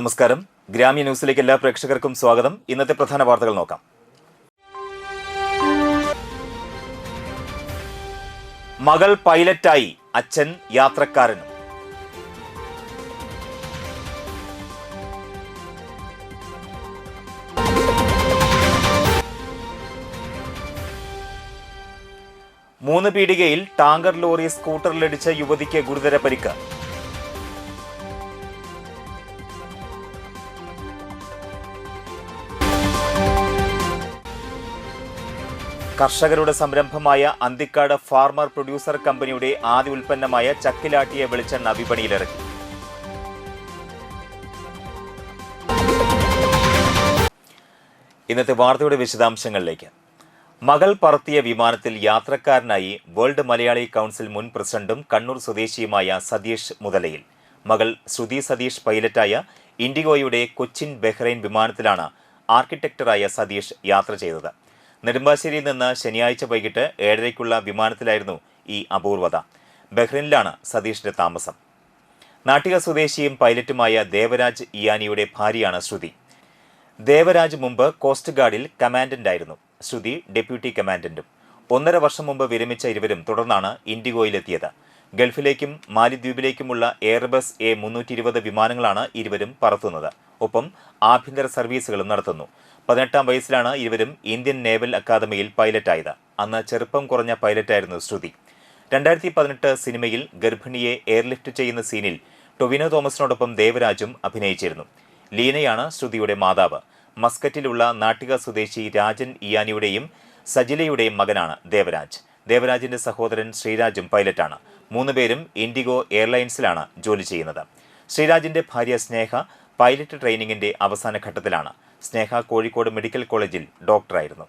നമസ്കാരം. ഗ്രാമീണ ന്യൂസിലേക്ക് എല്ലാ പ്രേക്ഷകർക്കും സ്വാഗതം. ഇന്നത്തെ പ്രധാന വാർത്തകൾ നോക്കാം. മകൾ പൈലറ്റായി, അച്ഛൻ യാത്രക്കാരനും. മൂന്ന് പീടികയിൽ ടാങ്കർ ലോറി സ്കൂട്ടറിലിടിച്ച യുവതിക്ക് ഗുരുതര പരിക്ക്. കർഷകരുടെ സംരംഭമായ അന്തിക്കാട് ഫാർമർ പ്രൊഡ്യൂസർ കമ്പനിയുടെ ആദ്യ ഉൽപ്പന്നമായ ചക്കിലാട്ടിയ വെളിച്ചെണ്ണ വിപണിയിലിറക്കി. ഇന്നത്തെ വാർത്തയുടെ വിശദാംശങ്ങളിലേക്ക്. മകൾ പറത്തിയ വിമാനത്തിൽ യാത്രക്കാരനായി വേൾഡ് മലയാളി കൗൺസിൽ മുൻ പ്രസിഡന്റും കണ്ണൂർ സ്വദേശിയുമായ സതീഷ് മുതലയിൽ. മകൾ ശ്രുതി സതീഷ് പൈലറ്റായ ഇൻഡിഗോയുടെ കൊച്ചിൻ ബഹ്റൈൻ വിമാനത്തിലാണ് ആർക്കിടെക്ടറായ സതീഷ് യാത്ര ചെയ്തത്. നെടുമ്പാശ്ശേരിയിൽ നിന്ന് ശനിയാഴ്ച വൈകിട്ട് 7:30-ക്കുള്ള വിമാനത്തിലായിരുന്നു ഈ അപൂർവത. ബഹ്റൈനിലാണ് സതീഷിന്റെ താമസം. നാട്ടിക സ്വദേശിയും പൈലറ്റുമായ ദേവരാജ് ഇയാനിയുടെ ഭാര്യയാണ് ശ്രുതി. ദേവരാജ് മുമ്പ് കോസ്റ്റ് ഗാർഡിൽ കമാൻഡന്റായിരുന്നു. ശ്രുതി ഡെപ്യൂട്ടി കമാൻഡന്റും. 1.5 വർഷം മുമ്പ് വിരമിച്ച ഇരുവരും തുടർന്നാണ് ഇൻഡിഗോയിലെത്തിയത്. ഗൾഫിലേക്കും മാലിദ്വീപിലേക്കുമുള്ള എയർബസ് A320 വിമാനങ്ങളാണ് ഇരുവരും പറത്തുന്നത്. ഒപ്പം ആഭ്യന്തര സർവീസുകളും നടത്തുന്നു. 18-ാം വയസ്സിലാണ് ഇരുവരും ഇന്ത്യൻ നേവൽ അക്കാദമിയിൽ പൈലറ്റായത്. അന്ന് ചെറുപ്പം കുറഞ്ഞ പൈലറ്റായിരുന്നു ശ്രുതി. 2018 സിനിമയിൽ ഗർഭിണിയെ എയർലിഫ്റ്റ് ചെയ്യുന്ന സീനിൽ ടൊവിനോ തോമസിനോടൊപ്പം ദേവരാജും അഭിനയിച്ചിരുന്നു. ലീനയാണ് ശ്രുതിയുടെ മാതാവ്. മസ്കറ്റിലുള്ള നാട്ടിക സ്വദേശി രാജൻ ഇയാനിയുടെയും സജിലയുടെയും മകനാണ് ദേവരാജ്. ദേവരാജിന്റെ സഹോദരൻ ശ്രീരാജും പൈലറ്റാണ്. 3 പേരും ഇൻഡിഗോ എയർലൈൻസിലാണ് ജോലി ചെയ്യുന്നത്. ശ്രീരാജിന്റെ ഭാര്യ സ്നേഹ പൈലറ്റ് ട്രെയിനിങ്ങിന്റെ അവസാന ഘട്ടത്തിലാണ്. സ്നേഹ കോഴിക്കോട് മെഡിക്കൽ കോളേജിൽ ഡോക്ടറായിരുന്നു.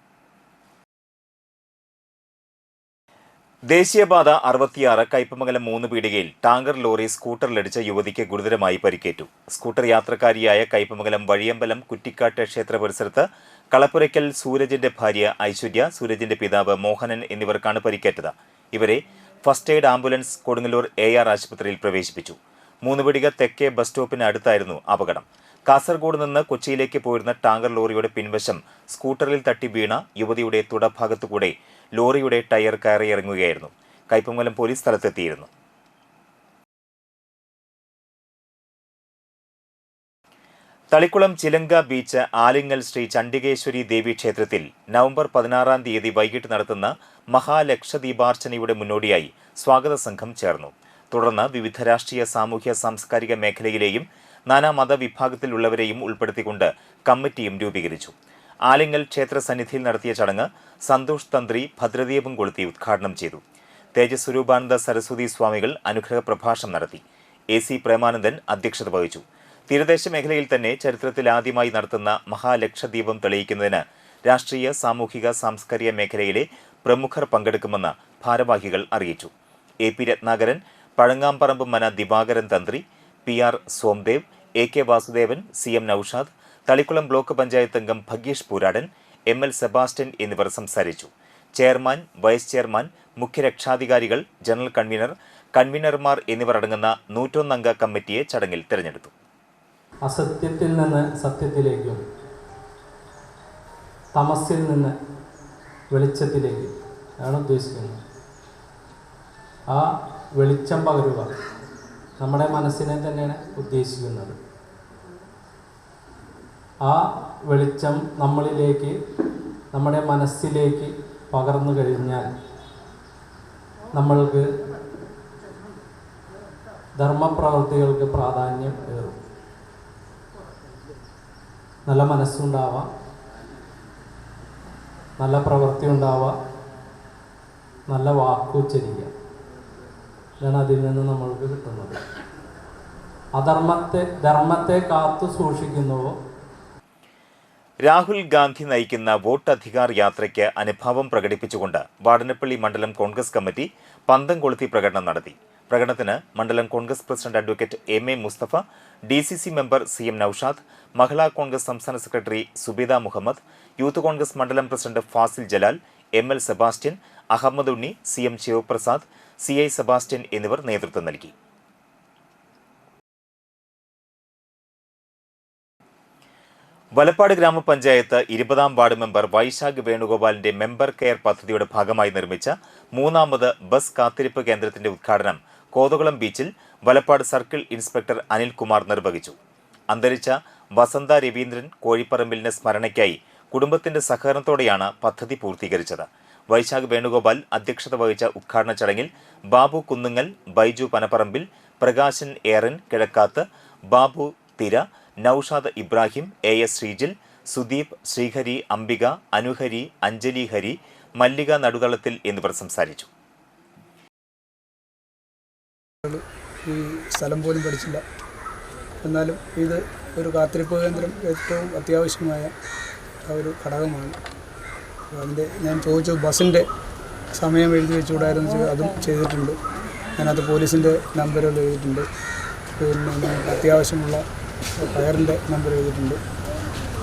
ദേശീയപാത 66 കയ്പമംഗലം 3 പീടികയിൽ ടാങ്കർ ലോറി സ്കൂട്ടറിലിടിച്ച യുവതിക്ക് ഗുരുതരമായി പരിക്കേറ്റു. സ്കൂട്ടർ യാത്രക്കാരിയായ കയ്പമംഗലം വഴിയമ്പലം കുറ്റിക്കാട്ട് ക്ഷേത്ര പരിസരത്ത് കളപ്പുരയ്ക്കൽ സൂരജിന്റെ ഭാര്യ ഐശ്വര്യ, സൂരജിന്റെ പിതാവ് മോഹനൻ എന്നിവർക്കാണ് പരിക്കേറ്റത്. ഇവരെ first aid ambulance Kodungallur AR ആശുപത്രിയിൽ പ്രവേശിപ്പിച്ചു. 3 പീടിക തെക്കേ ബസ് സ്റ്റോപ്പിന് അടുത്തായിരുന്നു അപകടം. കാസർഗോഡ് നിന്ന് കൊച്ചിയിലേക്ക് പോയിരുന്ന ടാങ്കർ ലോറിയുടെ പിൻവശം സ്കൂട്ടറിൽ തട്ടി വീണ യുവതിയുടെ തുടഭാഗത്തുകൂടെ ലോറിയുടെ ടയർ കയറിയിറങ്ങുകയായിരുന്നു. കയ്പമംഗലം പോലീസ് സ്ഥലത്തെത്തിയിരുന്നു. തളിക്കുളം ചിലങ്ക ബീച്ച് ആലിങ്ങൽ ശ്രീ ചണ്ഡികേശ്വരി ദേവി ക്ഷേത്രത്തിൽ നവംബർ 16-ാം തീയതി വൈകിട്ട് നടത്തുന്ന മഹാലക്ഷദീപാർച്ചനയുടെ മുന്നോടിയായി സ്വാഗത സംഘം ചേർന്നു. തുടർന്ന് വിവിധ രാഷ്ട്രീയ, സാമൂഹ്യ, സാംസ്കാരിക മേഖലയിലെയും നാനാ മതവിഭാഗത്തിലുള്ളവരെയും ഉൾപ്പെടുത്തിക്കൊണ്ട് കമ്മിറ്റിയും രൂപീകരിച്ചു. ആലിങ്ങൽ ക്ഷേത്ര സന്നിധിയിൽ നടത്തിയ ചടങ്ങ് സന്തോഷ് തന്ത്രി ഭദ്രദീപം കൊളുത്തി ഉദ്ഘാടനം ചെയ്തു. തേജസ്വരൂപാനന്ദ സരസ്വതി സ്വാമികൾ അനുഗ്രഹ പ്രഭാഷണം നടത്തി. AC പ്രേമാനന്ദൻ അധ്യക്ഷത വഹിച്ചു. തീരദേശ മേഖലയിൽ തന്നെ ചരിത്രത്തിൽ ആദ്യമായി നടത്തുന്ന മഹാലക്ഷദീപം തെളിയിക്കുന്നതിന് രാഷ്ട്രീയ, സാമൂഹിക, സാംസ്കാരിക മേഖലയിലെ പ്രമുഖർ പങ്കെടുക്കുമെന്ന് ഭാരവാഹികൾ അറിയിച്ചു. AP രത്നാകരൻ, പഴങ്ങാമ്പറമ്പ് മന Divakaran Thanthri, PR Somdev, AK Vasudevan, CM Noushad, Thalikulam block panchayat അംഗം ഭഗീഷ് പൂരാടൻ, ML സെബാസ്റ്റ്യൻ എന്നിവർ സംസാരിച്ചു. ചെയർമാൻ, വൈസ് ചെയർമാൻ, മുഖ്യരക്ഷാധികാരികൾ, ജനറൽ കൺവീനർ, കൺവീനർമാർ എന്നിവർ അടങ്ങുന്ന 101 അംഗ കമ്മിറ്റിയെ ചടങ്ങിൽ തിരഞ്ഞെടുത്തു. അസത്യത്തിൽ നിന്ന് സത്യത്തിലേക്കും തമസിൽ നിന്ന് വെളിച്ചത്തിലേക്കും ആണ് ഉദ്ദേശിക്കുന്നത്. ആ വെളിച്ചം പകരുക നമ്മുടെ മനസ്സിനെ തന്നെയാണ് ഉദ്ദേശിക്കുന്നത്. ആ വെളിച്ചം നമ്മളിലേക്ക്, നമ്മുടെ മനസ്സിലേക്ക് പകർന്നു കഴിഞ്ഞാൽ നമ്മൾക്ക് ധർമ്മപ്രവൃത്തികൾക്ക് പ്രാധാന്യം ഏറും. നല്ല മനസ്സുണ്ടാവാം, നല്ല പ്രവൃത്തി ഉണ്ടാവാം, നല്ല വാക്കുച്ചരിക്കുക. ഇതാണ് അതിൽ നിന്ന് നമ്മൾക്ക് കിട്ടുന്നത്. ധർമ്മത്തെ കാത്തു സൂക്ഷിക്കുന്നുവോ. രാഹുൽ ഗാന്ധി നയിക്കുന്ന വോട്ട് അധികാർ യാത്രയ്ക്ക് അനുഭാവം പ്രകടിപ്പിച്ചുകൊണ്ട് വാടനപ്പള്ളി മണ്ഡലം കോൺഗ്രസ് കമ്മിറ്റി പന്തം കൊളുത്തി പ്രകടനം നടത്തി. പ്രകടനത്തിന് മണ്ഡലം Congress president advocate MA Mustafa, DCC member CM Noushad, Mahila Congress സംസ്ഥാന സെക്രട്ടറി സുബിത മുഹമ്മദ്, യൂത്ത് കോൺഗ്രസ് മണ്ഡലം president Fasil Jalal, ML Sebastian, Ahammed Unni, CM Sivaprasad, CI Sebastian എന്നിവർ നേതൃത്വം നൽകി. വലപ്പാട് ഗ്രാമപഞ്ചായത്ത് 20-ാം വാർഡ് മെമ്പർ വൈശാഖ് വേണുഗോപാലിന്റെ മെമ്പർ കെയർ പദ്ധതിയുടെ ഭാഗമായി നിർമ്മിച്ച 3ാമത് ബസ് കാത്തിരിപ്പ് കേന്ദ്രത്തിന്റെ ഉദ്ഘാടനം കോതകുളം ബീച്ചിൽ വലപ്പാട് സർക്കിൾ ഇൻസ്പെക്ടർ അനിൽകുമാർ നിർവഹിച്ചു. അന്തരിച്ച വസന്ത രവീന്ദ്രൻ കോഴിപ്പറമ്പിലിന്റെ സ്മരണയ്ക്കായി കുടുംബത്തിന്റെ സഹകരണത്തോടെയാണ് പദ്ധതി പൂർത്തീകരിച്ചത്. വൈശാഖ് വേണുഗോപാൽ അധ്യക്ഷത വഹിച്ച ഉദ്ഘാടന ചടങ്ങിൽ ബാബു കുന്നുങ്ങൽ, ബൈജു പനപ്പറമ്പിൽ, പ്രകാശൻ ഏറൻ കിഴക്കാത്ത്, ബാബു തിര, നൌഷാദ് ഇബ്രാഹിം, AS ശ്രീജിൽ, സുദീപ്, ശ്രീഹരി, അംബിക, അനുഹരി, അഞ്ജലി ഹരി, മല്ലിക നടുതളത്തിൽ എന്നിവർ സംസാരിച്ചു. ഈ സ്ഥലം പോലും പഠിച്ചില്ല. എന്നാലും ഇത് ഒരു കാത്തിരിപ്പ് കേന്ദ്രം ഏറ്റവും അത്യാവശ്യമായ ഒരു ഘടകമാണ്. അതിൻ്റെ ഞാൻ ചോദിച്ചു ബസ്സിൻ്റെ സമയം എഴുതി വെച്ചുകൂടായിരുന്നു, അതും ചെയ്തിട്ടുണ്ട്. അതിനകത്ത് പോലീസിൻ്റെ നമ്പറുകൾ എഴുതിയിട്ടുണ്ട്. പിന്നെ അത്യാവശ്യമുള്ള ഫയറിൻ്റെ നമ്പർ എഴുതിയിട്ടുണ്ട്.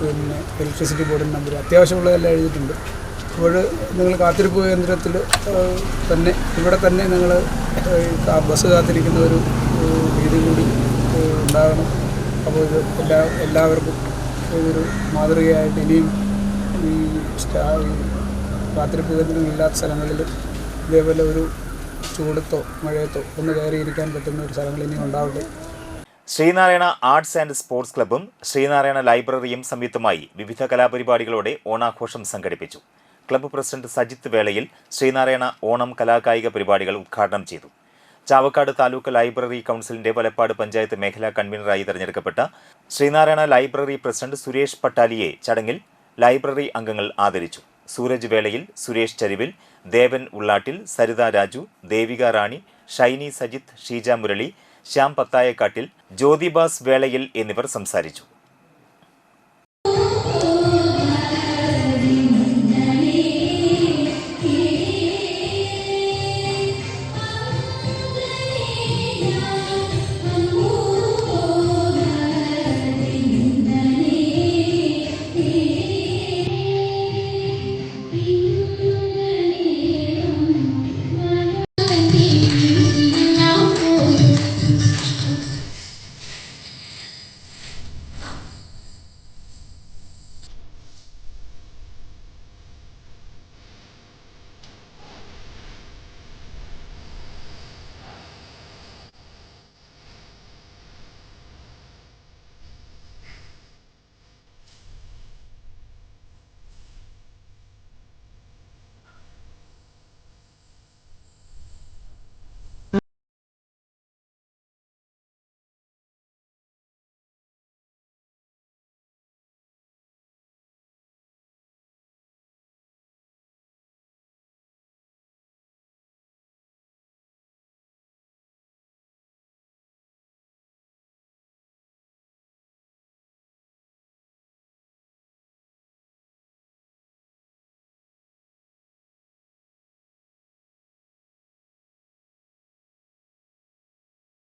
പിന്നെ ഇലക്ട്രിസിറ്റി ബോർഡിൻ്റെ നമ്പർ, അത്യാവശ്യമുള്ളതെല്ലാം എഴുതിയിട്ടുണ്ട്. അപ്പോൾ നിങ്ങൾ കാത്തിരിപ്പ് കേന്ദ്രത്തിൽ തന്നെ ഇവിടെ തന്നെ നിങ്ങൾ ബസ് കാത്തിരിക്കുന്ന ഒരു രീതി കൂടി ഉണ്ടാകണം. അപ്പോൾ ഇത് എല്ലാവർക്കും ഇതൊരു മാതൃകയായിട്ട് ഇനിയും ഈ കാത്തിരിപ്പ് കേന്ദ്രങ്ങളില്ലാത്ത സ്ഥലങ്ങളിൽ ഇതേപോലെ ഒരു ചൂടത്തോ മഴയത്തോ ഒന്ന് കയറിയിരിക്കാൻ പറ്റുന്ന ഒരു സ്ഥലങ്ങൾ ഇനിയും ഉണ്ടാവട്ടെ. ശ്രീനാരായണ ആർട്സ് ആൻഡ് സ്പോർട്സ് ക്ലബ്ബും ശ്രീനാരായണ ലൈബ്രറിയും സംയുക്തമായി വിവിധ കലാപരിപാടികളോടെ ഓണാഘോഷം സംഘടിപ്പിച്ചു. ക്ലബ്ബ് പ്രസിഡന്റ് സജിത്ത് വേളയിൽ ശ്രീനാരായണ ഓണം കലാകായിക പരിപാടികൾ ഉദ്ഘാടനം ചെയ്തു. ചാവക്കാട് താലൂക്ക് ലൈബ്രറി കൗൺസിലിന്റെ വലപ്പാട് പഞ്ചായത്ത് മേഖലാ കൺവീനറായി തെരഞ്ഞെടുക്കപ്പെട്ട ശ്രീനാരായണ ലൈബ്രറി പ്രസിഡന്റ് സുരേഷ് പട്ടാലിയെ ചടങ്ങിൽ ലൈബ്രറി അംഗങ്ങൾ ആദരിച്ചു. സൂരജ് വേളയിൽ, സുരേഷ് ചരിവിൽ, ദേവൻ ഉള്ളാട്ടിൽ, സരിത രാജു, ദേവിക റാണി, ഷൈനി സജിത്ത്, ഷീജ മുരളി, ശ്യാം പത്തായക്കാട്ടിൽ, ജ്യോതിബാസ് വേളയിൽ എന്നിവർ സംസാരിച്ചു.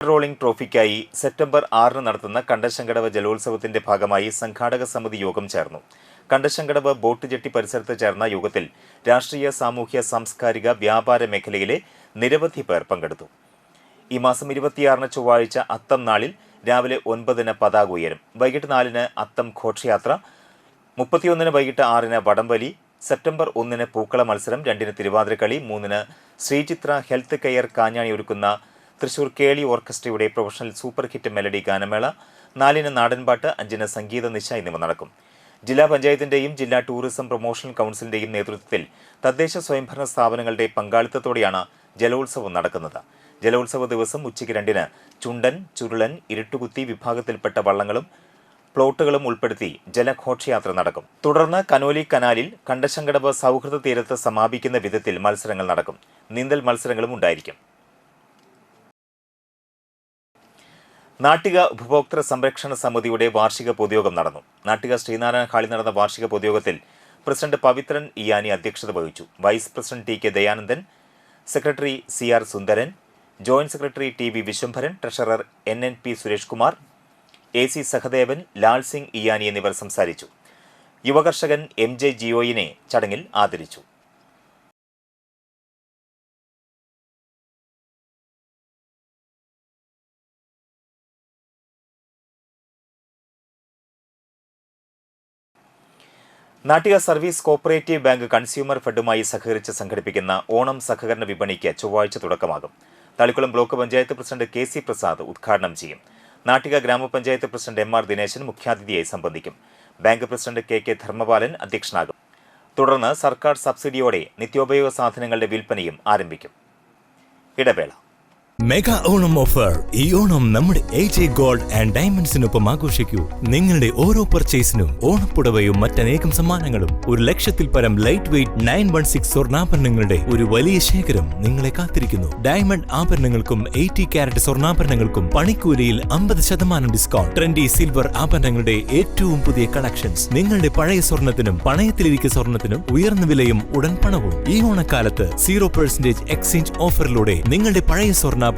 റോളിംഗ് ട്രോഫിക്കായി സെപ്റ്റംബർ 6 നടത്തുന്ന കണ്ടശങ്കടവ് ജലോത്സവത്തിന്റെ ഭാഗമായി സംഘാടക സമിതി യോഗം ചേർന്നു. കണ്ടശങ്കടവ് ബോട്ട് ജെട്ടി പരിസരത്ത് ചേർന്ന യോഗത്തിൽ രാഷ്ട്രീയ, സാമൂഹ്യ, സാംസ്കാരിക, വ്യാപാര മേഖലയിലെ നിരവധി പേർ പങ്കെടുത്തു. ഈ മാസം 26 ചൊവ്വാഴ്ച അത്തം നാളിൽ രാവിലെ 9 പതാക ഉയരും. വൈകിട്ട് 4 അത്തം ഘോഷയാത്ര, 31 വൈകിട്ട് 6 വടംവലി, സെപ്റ്റംബർ 1 പൂക്കള മത്സരം, 2 തിരുവാതിരക്കളി, 3 ശ്രീചിത്ര ഹെൽത്ത് കെയർ കാഞ്ഞാണി ഒരുക്കുന്ന തൃശൂർ കേളി ഓർക്കസ്ട്രയുടെ പ്രൊഫഷണൽ സൂപ്പർ ഹിറ്റ് മെലഡി ഗാനമേള, 4 നാടൻപാട്ട്, 5 സംഗീത നിശ എന്നിവ നടക്കും. ജില്ലാ പഞ്ചായത്തിന്റെയും ജില്ലാ ടൂറിസം പ്രൊമോഷൻ കൗൺസിലിന്റെയും നേതൃത്വത്തിൽ തദ്ദേശ സ്വയംഭരണ സ്ഥാപനങ്ങളുടെ പങ്കാളിത്തത്തോടെയാണ് ജലോത്സവം നടക്കുന്നത്. ജലോത്സവ ദിവസം ഉച്ചയ്ക്ക് 2 ചുണ്ടൻ, ചുരുളൻ, ഇരുട്ടുകുത്തി വിഭാഗത്തിൽപ്പെട്ട വള്ളങ്ങളും പ്ലോട്ടുകളും ഉൾപ്പെടുത്തി ജലഘോഷയാത്ര നടക്കും. തുടർന്ന് കനോലി കനാലിൽ കണ്ടശങ്കടവ് സൗഹൃദ തീരത്ത് സമാപിക്കുന്ന വിധത്തിൽ മത്സരങ്ങൾ നടക്കും. നീന്തൽ മത്സരങ്ങളും ഉണ്ടായിരിക്കും. നാട്ടിക ഉപഭോക്തൃ സംരക്ഷണ സമിതിയുടെ വാർഷിക പൊതുയോഗം നടന്നു. നാട്ടിക ശ്രീനാരായണ ഹാളിൽ നടന്ന വാർഷിക പൊതുയോഗത്തിൽ പ്രസിഡന്റ് പവിത്രൻ ഇയാനി അധ്യക്ഷത വഹിച്ചു. Vice president TK Dayanandan, secretary CR Sundaran, joint secretary TB Viswambharan, treasurer NNP Suresh Kumar, AC Sahadevan, Lal Singh Iyani എന്നിവർ സംസാരിച്ചു. യുവകർഷകൻ MJ ജിയോയിനെ ചടങ്ങിൽ ആദരിച്ചു. Nattika service cooperative bank consumer ഫെഡുമായി സഹകരിച്ച് സംഘടിപ്പിക്കുന്ന ഓണം സഹകരണ വിപണിക്ക് ചൊവ്വാഴ്ച തുടക്കമാകും. Thalikulam block panchayat president KC Prasad ഉദ്ഘാടനം ചെയ്യും. നാട്ടിക ഗ്രാമപഞ്ചായത്ത് പ്രസിഡന്റ് MR ദിനേശൻ മുഖ്യാതിഥിയായി സംബന്ധിക്കും. ബാങ്ക് പ്രസിഡന്റ് KK ധർമ്മപാലൻ അധ്യക്ഷനാകും. തുടർന്ന് സർക്കാർ സബ്സിഡിയോടെ നിത്യോപയോഗ സാധനങ്ങളുടെ വിൽപ്പനയും ആരംഭിക്കും. ഇടവേള. Mega Onam offer. ഈ ഓണം നമ്മുടെ AJ ഗോൾഡ് ആൻഡ് ഡയമണ്ട്സിനൊപ്പം ആഘോഷിക്കൂ. നിങ്ങളുടെ ഓരോ പർച്ചേസിനും ഓണപ്പുടവയും മറ്റനേകം സമ്മാനങ്ങളും 1,00,000-ൽ പരം ലൈറ്റ് വെയ്റ്റ് 916 സ്വർണ്ണാഭരണങ്ങളുടെ ഒരു വലിയ ശേഖരം നിങ്ങളെ കാത്തിരിക്കുന്നു. ഡയമണ്ട് ആഭരണങ്ങൾക്കും 80 കാരറ്റ് സ്വർണ്ണാഭരണങ്ങൾക്കും പണിക്കൂലിയിൽ 50% ഡിസ്കൗണ്ട്. ട്രെൻഡി സിൽവർ ആഭരണങ്ങളുടെ ഏറ്റവും പുതിയ കളക്ഷൻസ്. നിങ്ങളുടെ പഴയ സ്വർണത്തിനും പണയത്തിലിരിക്കുന്ന സ്വർണത്തിനും ഉയർന്ന വിലയും ഉടൻ പണവും. ഈ ഓണക്കാലത്ത് 0% എക്സ്ചേഞ്ച് ഓഫറിലൂടെ നിങ്ങളുടെ പഴയ സ്വർണ്ണാഭരണങ്ങൾ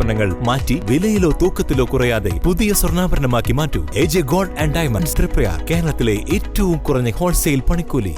മാറ്റി വിലയിലോ തൂക്കത്തിലോ കുറയാതെ പുതിയ സ്വർണ്ണാഭരണമാക്കി മാറ്റൂ. AJ gold and diamonds, Triprayar. കേരളത്തിലെ ഏറ്റവും കുറഞ്ഞ ഹോൾസെയിൽ പണിക്കൂലി.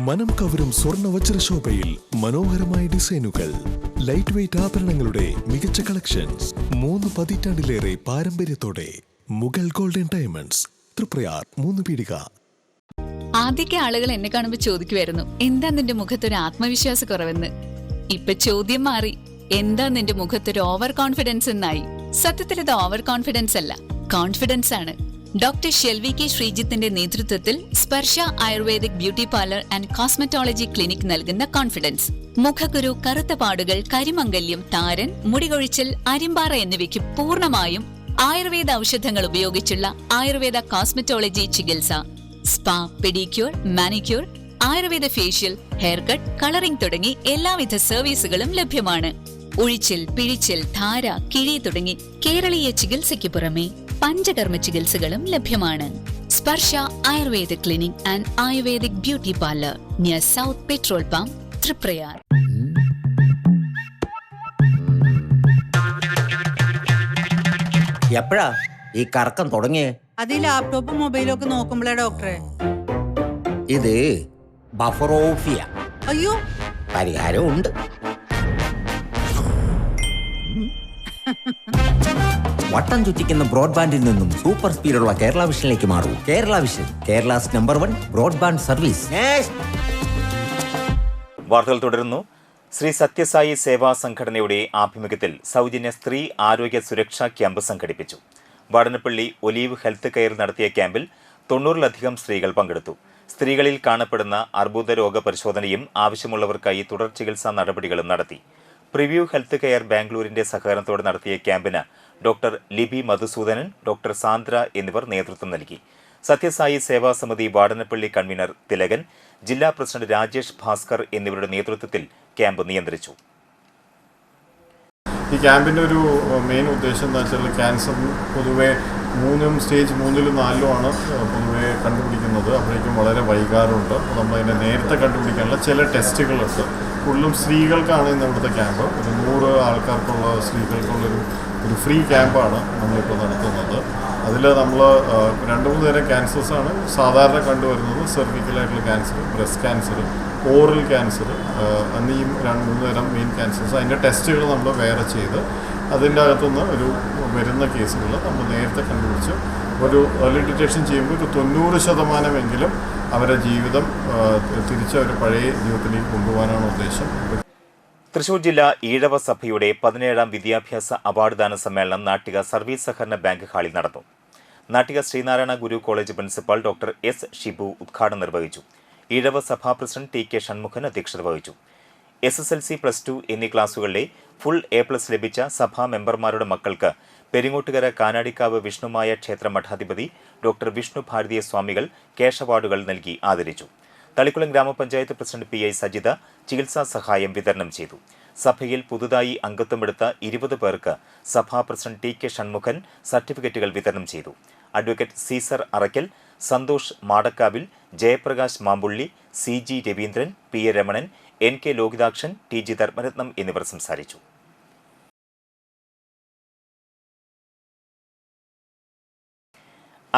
മനം കവരും സ്വർണ്ണ വജ്രശോഭയിൽ മനോഹരമായ ഡിസൈനുകൾ, ലൈറ്റ് വെയ്റ്റ് ആഭരണങ്ങളുടെ മികച്ച കളക്ഷൻസ്. 3 പതിറ്റാണ്ടിലേറെ പാരമ്പര്യത്തോടെ മുഗൾ ഗോൾഡൻ ഡയമണ്ട്സ്, തൃപ്രയാർ, 3 പീടിക. ആദ്യമൊക്കെ ആളുകൾ എന്നെ കാണുമ്പോൾ ചോദിക്കുമായിരുന്നു, എന്താ നിന്റെ മുഖത്തൊരു ആത്മവിശ്വാസക്കുറവെന്ന്. ഇപ്പൊ ചോദ്യം മാറി, എന്താ നിന്റെ മുഖത്തൊരു ഓവർ കോൺഫിഡൻസ് എന്നായി. സത്യത്തിൽ ഇത് ഓവർ കോൺഫിഡൻസ് അല്ല, കോൺഫിഡൻസ് ആണ്. ഡോക്ടർ ഷെൽവി കെ ശ്രീജിത്തിന്റെ നേതൃത്വത്തിൽ Sparsha ayurvedic beauty parlour and cosmetology clinic നൽകുന്ന കോൺഫിഡൻസ്. മുഖക്കുരു, കറുത്ത പാടുകൾ, കരിമംഗല്യം, താരൻ, മുടികൊഴിച്ചൽ, അരിമ്പാറ എന്നിവയ്ക്ക് പൂർണ്ണമായും ആയുർവേദ ഔഷധങ്ങൾ ഉപയോഗിച്ചുള്ള ആയുർവേദ കോസ്മെറ്റോളജി ചികിത്സ. Spa, pedicure, manicure, Ayurveda facial, hair cut, colouring തുടങ്ങി എല്ലാവിധ സർവീസുകളും ലഭ്യമാണ്. ഉഴിച്ചിൽ, പിഴിച്ചിൽ, ധാര, കിഴി തുടങ്ങി കേരളീയ ചികിത്സയ്ക്ക് പുറമെ പഞ്ചകർമ്മ ചികിത്സകളും ലഭ്യമാണ്. Sparsha Ayurveda clinic and ayurvedic beauty parlour, near south petrol pump, Triprayar. എപ്പോഴാ ഈ കറക്കം തുടങ്ങിയേ? അത് ലാപ്ടോപ്പും മൊബൈലും ഒക്കെ നോക്കുമ്പോഴേ ഡോക്ടറെ. ഇത് ബഫറോഫിയ. അയ്യോ, പരിഹാരം ഉണ്ട്. വട്ടം ചുറ്റിക്കുന്ന ബ്രോഡ്ബാൻഡിൽ നിന്നും സൂപ്പർ സ്പീഡുള്ള കേരള വിഷനിലേക്ക് മാറൂ. Kerala vision, Kerala's #1 broadband service. വാർത്തകൾ തുടരുന്നു. ശ്രീ സത്യസായി സേവാ സംഘടനയുടെ ആഭിമുഖ്യത്തിൽ സൗജന്യ സ്ത്രീ ആരോഗ്യ സുരക്ഷാ ക്യാമ്പ് സംഘടിപ്പിച്ചു. വാടനപ്പള്ളി ഒലീവ് ഹെൽത്ത് കെയർ നടത്തിയ ക്യാമ്പിൽ 90-ലധികം സ്ത്രീകൾ പങ്കെടുത്തു. സ്ത്രീകളിൽ കാണപ്പെടുന്ന അർബുദ രോഗ പരിശോധനയും ആവശ്യമുള്ളവർക്കായി തുടർ ചികിത്സാ നടപടികളും നടത്തി. പ്രിവ്യൂ ഹെൽത്ത് കെയർ ബാംഗ്ലൂരിന്റെ സഹകരണത്തോടെ നടത്തിയ ക്യാമ്പിന് ഡോക്ടർ ലിബി മധുസൂദനൻ, ഡോക്ടർ സാന്ദ്ര എന്നിവർ നേതൃത്വം നൽകി. സത്യസായി സേവാ സമിതി വാടനപ്പള്ളി കൺവീനർ തിലകൻ, ജില്ലാ പ്രസിഡന്റ് രാജേഷ് ഭാസ്കർ എന്നിവരുടെ നേതൃത്വത്തിൽ ക്യാമ്പ് നിയന്ത്രിച്ചു. ഈ ക്യാമ്പിൻ്റെ ഒരു മെയിൻ ഉദ്ദേശം എന്താ വെച്ചാൽ, ക്യാൻസർ പൊതുവെ സ്റ്റേജ് 3-ലും 4-ലും ആണ് പൊതുവെ കണ്ടുപിടിക്കുന്നത്. അപ്പോഴേക്കും വളരെ വൈകാറുണ്ട്. നമ്മളതിനെ നേരത്തെ കണ്ടുപിടിക്കാനുള്ള ചില ടെസ്റ്റുകളുണ്ട്. കൂടുതലും സ്ത്രീകൾക്കാണ് ഇന്ന് ഇവിടുത്തെ ക്യാമ്പ്. ഒരു 100 ആൾക്കാർക്കുള്ള സ്ത്രീകൾക്കുള്ളൊരു ഫ്രീ ക്യാമ്പാണ് നമ്മളിപ്പോൾ നടത്തുന്നത്. അതിൽ നമ്മൾ 2-3 തരം ക്യാൻസേഴ്സാണ് സാധാരണ കണ്ടുവരുന്നത്. സെർവിക്കലായിട്ടുള്ള cancer, breast cancer, oral cancer എന്നീ 2-3 തരം മെയിൻ ക്യാൻസേഴ്സ്. അതിൻ്റെ ടെസ്റ്റുകൾ നമ്മൾ വേറെ ചെയ്ത് അതിൻ്റെ അകത്തുനിന്ന് വരുന്ന കേസുകൾ നമ്മൾ നേരത്തെ കണ്ടുപിടിച്ച് ഒരു ഏർലി ഡിറ്റക്ഷൻ ചെയ്യുമ്പോൾ ഒരു 90% അവരുടെ ജീവിതം തിരിച്ച് പഴയ ജീവിതത്തിലേക്ക് കൊണ്ടുപോകാനാണ് ഉദ്ദേശം. തൃശൂർ ജില്ലാ ഈഴവ സഭയുടെ 17ാം വിദ്യാഭ്യാസ അവാർഡ് ദാന സമ്മേളനം നാട്ടിക സർവീസ് സഹകരണ ബാങ്ക് ഹാളിൽ നടന്നു. Nattika Sreenarayana Guru college principal doctor S Shibu ഉദ്ഘാടനം നിർവഹിച്ചു. ഈഴവ സഭാ പ്രസിഡന്റ് TK ഷൺമുഖൻ അധ്യക്ഷത വഹിച്ചു. SSLC, +2 എന്നീ ക്ലാസുകളിലെ ഫുൾ A+ ലഭിച്ച സഭാ മെമ്പർമാരുടെ മക്കൾക്ക് പെരിങ്ങോട്ടുകര കാനാടിക്കാവ് വിഷ്ണുമായ ക്ഷേത്ര മഠാധിപതി ഡോക്ടർ വിഷ്ണു ഭാരതീയ സ്വാമികൾ ക്യാഷ് അവാർഡുകൾ നൽകി ആദരിച്ചു. തളിക്കുളം ഗ്രാമപഞ്ചായത്ത് പ്രസിഡന്റ് PI സജിത ചികിത്സാ സഹായം വിതരണം ചെയ്തു. സഭയിൽ പുതുതായി അംഗത്വമെടുത്ത 20 പേർക്ക് സഭാ പ്രസിഡന്റ് ടി കെ ഷൺമുഖൻ സർട്ടിഫിക്കറ്റുകൾ വിതരണം ചെയ്തു. Advocate Caesar Arakkal, Santhosh Madakkavil, Jayaprakash Mampulli, CG Raveendran, PA Ramanan, NK Lokithakshan, TG Dharmaratnam എന്നിവർ സംസാരിച്ചു.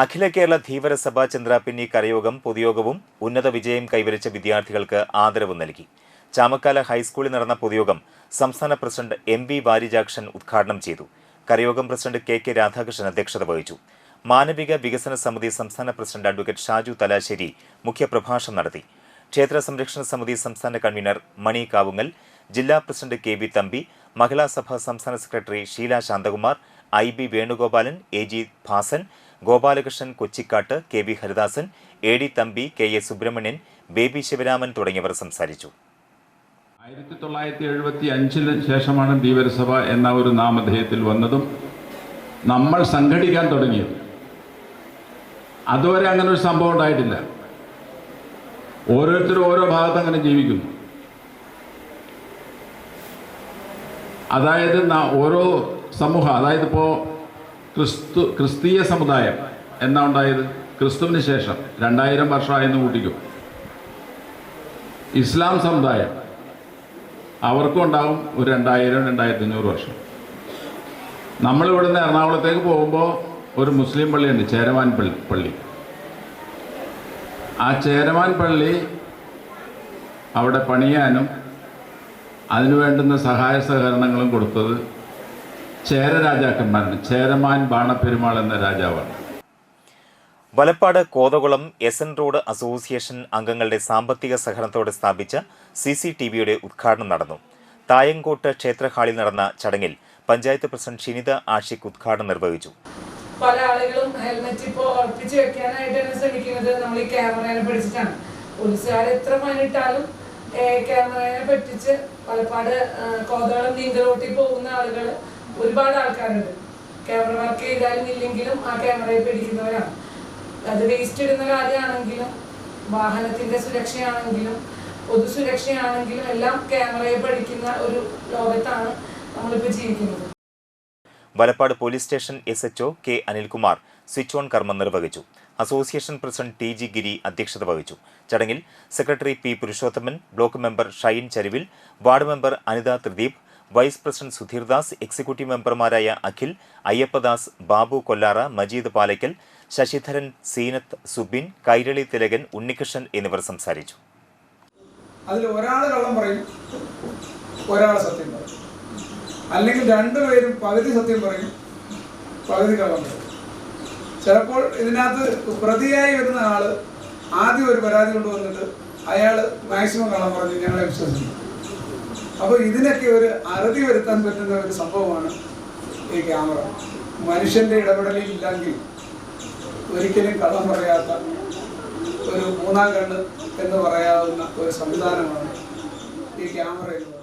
അഖില കേരള ധീവരസഭ ചന്ദ്രാപിന്നി കരയോഗം പൊതുയോഗവും ഉന്നത വിജയം കൈവരിച്ച വിദ്യാർത്ഥികൾക്ക് ആദരവ് നൽകി. ചാമക്കാല ഹൈസ്കൂളിൽ നടന്ന പൊതുയോഗം സംസ്ഥാന പ്രസിഡന്റ് MV വാരിജാക്ഷൻ ഉദ്ഘാടനം ചെയ്തു. കരയോഗം പ്രസിഡന്റ് KK രാധാകൃഷ്ണൻ അധ്യക്ഷത വഹിച്ചു. മാനവിക വികസന സമിതി സംസ്ഥാന പ്രസിഡന്റ് അഡ്വക്കേറ്റ് ഷാജു തലാശ്ശേരി മുഖ്യപ്രഭാഷണം നടത്തി. ക്ഷേത്ര സംരക്ഷണ സമിതി സംസ്ഥാന കൺവീനർ മണി കാവുങ്ങൽ, ജില്ലാ പ്രസിഡന്റ് KB തമ്പി, മഹിളാ സഭ സംസ്ഥാന secretary Sheela Shanthakumar, IB Venugopalan, AG Bhasan, Gopalakrishnan Kochikkattu, KB Haridasan, AD Thampi, KA Subramanian, Baby Sivaraman തുടങ്ങിയവർ സംസാരിച്ചു. 1975 ശേഷമാണ് ധീവരസഭ എന്ന ഒരു നാമധേയത്തിൽ വന്നതും നമ്മൾ സംഘടിക്കാൻ തുടങ്ങിയത്. അതുവരെ അങ്ങനെ ഒരു സംഭവം ഉണ്ടായിട്ടില്ല. ഓരോരുത്തരും ഓരോ ഭാഗത്ത് അങ്ങനെ ജീവിക്കുന്നു. അതായത് ഓരോ സമൂഹം, അതായത് ഇപ്പോൾ ക്രിസ്തീയ സമുദായം എന്നാ ഉണ്ടായത് ക്രിസ്തുവിന് ശേഷം 2000 വർഷമായെന്ന് കൂട്ടിക്കും. ഇസ്ലാം സമുദായം അവർക്കും ഉണ്ടാവും ഒരു 2000-2500 വർഷം. നമ്മളിവിടുന്ന് എറണാകുളത്തേക്ക് പോകുമ്പോൾ ഒരു മുസ്ലിം പള്ളിയുണ്ട്, ചേരമാൻ പള്ളി. ആ ചേരമാൻ പള്ളി അവിടെ പണിയാനും അതിനു വേണ്ടുന്ന സഹായ സഹകരണങ്ങളും കൊടുത്തത് ചേര രാജാക്കന്മാരാണ്. ചേരമാൻ ബാണപ്പെരുമാൾ എന്ന രാജാവാണ്. Valappad Kothakulam SN road association അംഗങ്ങളുടെ സാമ്പത്തിക സഹകരണത്തോടെ സ്ഥാപിച്ച CCTVയുടെ ഉദ്ഘാടനം നടന്നു. തായങ്കോട്ട് ക്ഷേത്ര ഹാളിൽ നടന്ന ചടങ്ങിൽ പഞ്ചായത്ത് പ്രസിഡന്റ് ഷിനിത ആഷിഖ് ഉദ്ഘാടനം നിർവഹിച്ചു. പല ആളുകളും ഹെൽമെറ്റ് ഇപ്പോൾ ഉറപ്പിച്ച് വെക്കാനായിട്ടാണ് ശ്രമിക്കുന്നത്. നമ്മൾ ഈ ക്യാമറയെ പഠിച്ചിട്ടാണ്. പോലീസുകാർ എത്ര പണിയിട്ടാലും ക്യാമറയെ പറ്റിച്ച് വലപ്പാട് കോതകുളം ലിങ്ക് റോട്ടിൽ പോകുന്ന ആളുകൾ ഒരുപാട് ആൾക്കാരുണ്ട്. ക്യാമറ വർക്ക് ചെയ്താലും ഇല്ലെങ്കിലും ആ ക്യാമറയെ പിടിക്കുന്നവരാണ്. അത് വേസ്റ്റ് ഇടുന്ന കാര്യമാണെങ്കിലും വാഹനത്തിന്റെ സുരക്ഷയാണെങ്കിലും പൊതുസുരക്ഷയാണെങ്കിലും എല്ലാം ക്യാമറയെ പഠിക്കുന്ന ഒരു ലോകത്താണ് നമ്മളിപ്പോൾ ജീവിക്കുന്നത്. Valappad police station SHO K Anilkumar switch on കർമ്മം നിർവഹിച്ചു. അസോസിയേഷൻ പ്രസിഡന്റ് TG ഗിരി അധ്യക്ഷത വഹിച്ചു. ചടങ്ങിൽ secretary P Purushothaman, block member Shine Charuvil, ward member Anitha Thrideep, vice president Sudheerdas, executive മെമ്പർമാരായ അഖിൽ, അയ്യപ്പദാസ്, ബാബു കൊല്ലാറ, മജീദ് പാലയ്ക്കൽ, ശശിധരൻ, സീനത്ത്, സുബിൻ, കൈരളി തിലകൻ, ഉണ്ണികൃഷ്ണൻ എന്നിവർ സംസാരിച്ചു. അതിൽ ഒരാൾ കള്ളം പറയും, ഒരാൾ സത്യം പറയും. അല്ലെങ്കിൽ രണ്ടുപേരും പകുതി സത്യം പറയും, പകുതി കള്ളം പറയും. ചിലപ്പോൾ ഇതിനകത്ത് പ്രതിയായി വരുന്ന ആള് ആദ്യം ഒരു പരാതി കൊണ്ടുവന്നിട്ട് അയാൾ മാക്സിമം കള്ളം പറഞ്ഞ് ഞങ്ങളെ വിശ്വസിക്കും. അപ്പോൾ ഇതിനൊക്കെ ഒരു അറുതി വരുത്താൻ പറ്റുന്ന ഒരു സംഭവമാണ് ഈ ക്യാമറ. മനുഷ്യൻ്റെ ഇടപെടലിൽ ഇല്ലെങ്കിൽ ഒരിക്കലും കള്ളം പറയാത്ത ഒരു മൂന്നാം കണ്ണ് എന്ന് പറയാവുന്ന ഒരു സംവിധാനമാണ് ഈ ക്യാമറ എന്ന് പറയുന്നത്.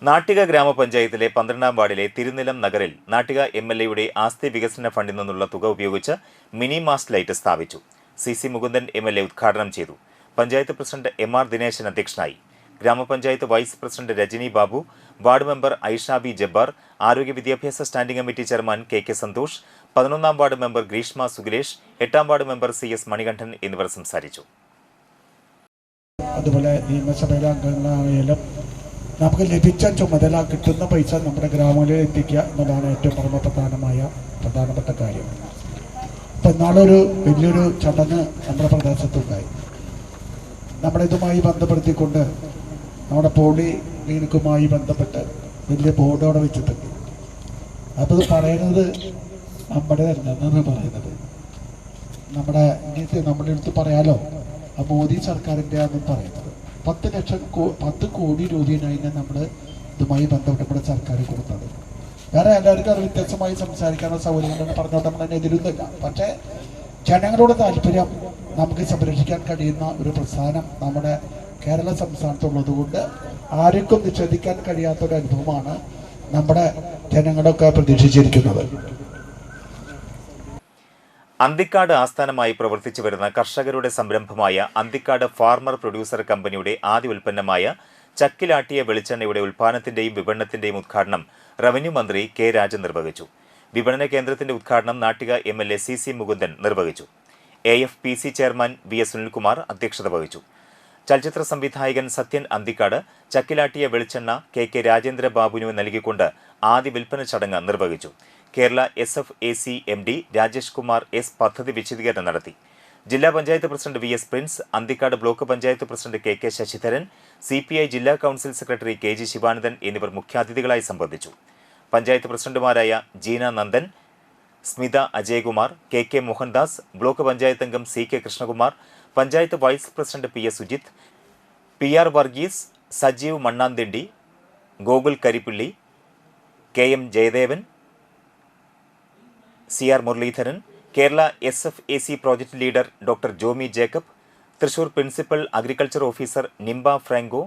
നാട്ടിക ഗ്രാമപഞ്ചായത്തിലെ 12ാം വാർഡിലെ തിരുനിലം നഗറിൽ നാട്ടിക MLAയുടെ ആസ്തി വികസന ഫണ്ടിൽ നിന്നുള്ള തുക ഉപയോഗിച്ച് മിനി മാസ്റ്റ് ലൈറ്റ് സ്ഥാപിച്ചു. CC മുകുന്ദൻ MLA ഉദ്ഘാടനം ചെയ്തു. പഞ്ചായത്ത് പ്രസിഡന്റ് MR ദിനേശൻ അധ്യക്ഷനായി. ഗ്രാമപഞ്ചായത്ത് vice president Rajani Babu, ward member Aisha B Jabbar, ആരോഗ്യ വിദ്യാഭ്യാസ standing committee chairman KK Santhosh, 11ാം വാർഡ് മെമ്പർ ഗ്രീഷ്മ സുഗിലേഷ്, 8ാം വാർഡ് മെമ്പർ CS മണികണ്ഠൻ എന്നിവർ സംസാരിച്ചു. അതുപോലെ നിയമസഭയിലെ അംഗങ്ങളായാലും നമുക്ക് ലഭിച്ച ചുമതല കിട്ടുന്ന പൈസ നമ്മുടെ ഗ്രാമങ്ങളിൽ എത്തിക്കുക എന്നതാണ് ഏറ്റവും പ്രധാനപ്പെട്ട കാര്യം. അപ്പം നാളൊരു വലിയൊരു ചടങ്ങ് നമ്മുടെ പ്രദേശത്തുണ്ടായി. നമ്മുടെ ഇതുമായി ബന്ധപ്പെടുത്തിക്കൊണ്ട് നമ്മുടെ പോളി ക്ലിനിക്കുമായി ബന്ധപ്പെട്ട് വലിയ ബോർഡ് അവിടെ വെച്ചിട്ടുണ്ട്. അത് പറയുന്നത് നമ്മുടെ അല്ലെന്നാണ് പറയുന്നത്. നമ്മുടെ അടുത്ത് പറയാലോ, ആ മോദി സർക്കാരിൻ്റെ ആണെന്ന് പറയുന്നത്. 10 കോടി രൂപയാണ് നമ്മൾ ഇതുമായി ബന്ധപ്പെട്ട സർക്കാർ കൊടുത്തത്. വേറെ എല്ലാവർക്കും അത് വ്യത്യസ്തമായി സംസാരിക്കാനുള്ള സൗകര്യങ്ങളെന്ന് പറഞ്ഞുകൊണ്ട് നമ്മൾ അതിനെ എതിരുന്നില്ല. പക്ഷേ ജനങ്ങളുടെ താല്പര്യം നമുക്ക് സംരക്ഷിക്കാൻ കഴിയുന്ന ഒരു പ്രസ്ഥാനം നമ്മുടെ കേരള സംസ്ഥാനത്തുള്ളത് കൊണ്ട് ആർക്കും നിഷേധിക്കാൻ കഴിയാത്തൊരു അനുഭവമാണ് നമ്മുടെ ജനങ്ങളൊക്കെ പ്രതീക്ഷിച്ചിരിക്കുന്നത്. അന്തിക്കാട് ആസ്ഥാനമായി പ്രവർത്തിച്ചു വരുന്ന കർഷകരുടെ സംരംഭമായ അന്തിക്കാട് ഫാർമർ പ്രൊഡ്യൂസർ കമ്പനിയുടെ ആദ്യ ഉൽപ്പന്നമായ ചക്കിലാട്ടിയ വെളിച്ചെണ്ണയുടെ ഉൽപ്പാദനത്തിന്റെയും വിപണനത്തിന്റെയും ഉദ്ഘാടനം റവന്യൂ മന്ത്രി കെ രാജൻ നിർവഹിച്ചു. വിപണന കേന്ദ്രത്തിന്റെ ഉദ്ഘാടനം നാട്ടിക MLA CC മുകുന്ദൻ നിർവഹിച്ചു. AFPC ചെയർമാൻ VS സുനിൽകുമാർ അധ്യക്ഷത വഹിച്ചു. ചലച്ചിത്ര സംവിധായകൻ സത്യൻ അന്തിക്കാട് ചക്കിലാട്ടിയ വെളിച്ചെണ്ണ KK രാജേന്ദ്ര ബാബുവിന് നൽകിക്കൊണ്ട് ആദ്യ വിൽപ്പന ചടങ്ങ് നിർവഹിച്ചു. Kerala SFAC MD Rajesh Kumar S പദ്ധതി വിശദീകരണം നടത്തി. ജില്ലാ panchayat president VS Prince, Anthikad block panchayat president KK Sasidharan, CPI ജില്ലാ കൌൺസിൽ സെക്രട്ടറി KG ശിവാനന്ദൻ എന്നിവർ മുഖ്യാതിഥികളായി സംബന്ധിച്ചു. പഞ്ചായത്ത് പ്രസിഡന്റുമാരായ ജീന നന്ദൻ, സ്മിത അജയകുമാർ, KK മോഹൻദാസ്, ബ്ലോക്ക് പഞ്ചായത്ത് അംഗം CK Krishnakumar, panchayat vice president PS Sujith, PR Varghese, Sajeev Mannanthindi, Gokul Karippilly, KM Jayadevan, CR Muraleedharan, Kerala SFAC project leader doctor Jomi Jacob, Thrissur principal agriculture officer Nimba Franco,